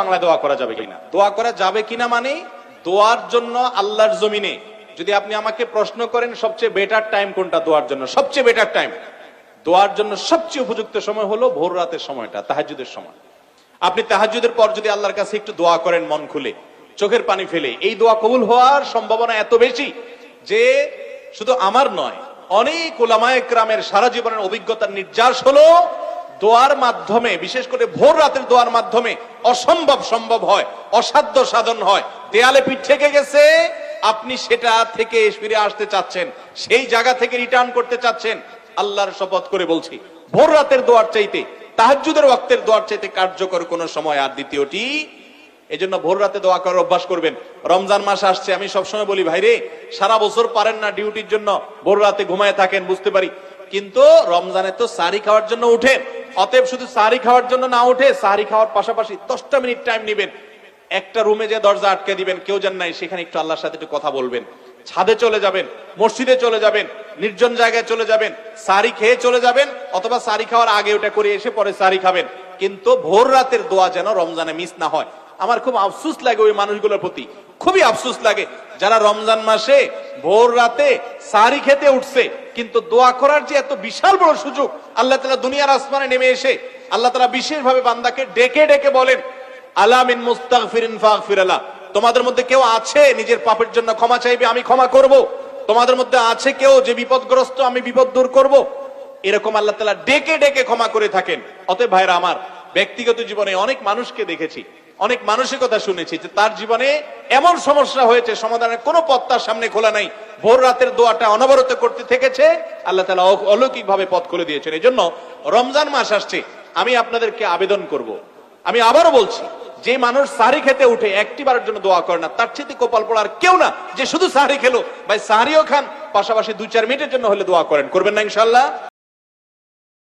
বাংলায় দোয়া করা যাবে কিনা? দোয়া করা যাবে কিনা মানে দোয়ার জন্য আল্লাহর জমিনে যদি আপনি আমাকে প্রশ্ন করেন সবচেয়ে বেটার টাইম কোনটা দোয়ার জন্য, সবচেয়ে বেটার টাইম দোয়ার জন্য সবচেয়ে উপযুক্ত সময় হলো ভোর রাতের সময়টা, তাহাজ্জুদের সময়। আপনি তাহাজ্জুদের পর যদি আল্লাহর কাছে একটু দোয়া করেন মন খুলে, চোখের পানি ফেলে, এই দোয়া কবুল হওয়ার সম্ভাবনা এত বেশি যে শুধু আমার নয়, অনেক উলামায়ে কেরামের সারা জীবনের অভিজ্ঞতার নির্যাস হলো দোয়ার মাধ্যমে, বিশেষ করে ভোর রাতের দোয়ার মাধ্যমে অসম্ভব সম্ভব হয়, অসাধ্য সাধন হয়। দেয়ালে পিঠ থেকে গেছে, আপনি সেটা থেকে ফিরে আসতে চাচ্ছেন, সেই জায়গা থেকে রিটার্ন করতে চাচ্ছেন। আল্লাহর শপথ করে বলছি, ভোর রাতের দোয়ার চাইতে, তাহাজ্জুদের ওয়াক্তের দোয়ার চাইতে কার্যকর কোন সময় আর দ্বিতীয়টি। এজন্য ভোর রাতে দোয়া করার অভ্যাস করবেন। রমজান মাস আসছে, আমি সবসময় বলি ভাইরে, সারা বছর পারেন না ডিউটির জন্য ভোর রাতে ঘুমায় থাকেন, বুঝতে পারি, কিন্তু রমজানে তো সাহরি খাওয়ার জন্য উঠেন। অতএব শুধু সাহরি খাওয়ার জন্য না উঠে, সাহরি খাওয়ার পাশাপাশি 10টা মিনিট টাইম নেবেন, একটা রুমে যে দরজা আটকে দিবেন, কেউ জান নাই, সেখানে একটু আল্লাহর সাথে একটু কথা বলবেন। ছাদে চলে যাবেন, মসজিদে চলে যাবেন, নির্জন জায়গায় চলে যাবেন, সাহরি খেয়ে চলে যাবেন, অথবা সাহরি খাওয়ার আগে ওটা করে এসে পরে সাহরি খাবেন। কিন্তু ভোর রাতের দোয়া যেন রমজানে মিস না হয়। আমার খুব আফসোস লাগে ওই মানুষগুলোর প্রতি, খুবই আফসোস লাগে যারা রমজান মাসে ভোর রাতে সাহরি খেতে উঠছে, কিন্তু দোয়া করার যে এত বিশাল বড় সুযোগ আল্লাহ তাআলা দুনিয়ার আসমানে নেমে এসে আল্লাহ তাআলা বিশেষ ভাবে বান্দাকে ডেকে ডেকে বলেন, আলা মিন মুস্তাগফিরিন ফাগফির লাহ, তোমাদের মধ্যে কেউ আছে নিজের পাপের জন্য ক্ষমা চাইবে, আমি ক্ষমা করব। তোমাদের মধ্যে আছে কেউ যে বিপদগ্রস্ত, আমি বিপদ দূর করব। এরকম আল্লাহ তাআলা ডেকে ডেকে ক্ষমা করে থাকেন। অতএব ভাইরা আমার, ব্যক্তিগত জীবনে অনেক মানুষকে দেখেছি, অনেক মানুষের কথা শুনেছি যে তার জীবনে এমন সমস্যা হয়েছে, সমাধানের কোনো পথ তার সামনে খোলা নাই, ভোর রাতের দোয়াটা অনবরত করতে থেকেছে, আল্লাহ তাআলা অলৌকিক ভাবে পথ খুলে দিয়েছেন। এই জন্য রমজান মাস আসছে, আমি আপনাদেরকে আবেদন করব, আমি আবারও বলছি, যে মানুষ সাহরি খেতে উঠে একটি বারের জন্য দোয়া করে না, তার চেয়ে কপাল পড়ার কেউ না যে শুধু সাহরি খেলো। ভাই সাহরিও খান, পাশাপাশি 2-4 মিনিটের জন্য হলে দোয়া করেন, করবেন না ইনশাআল্লাহ?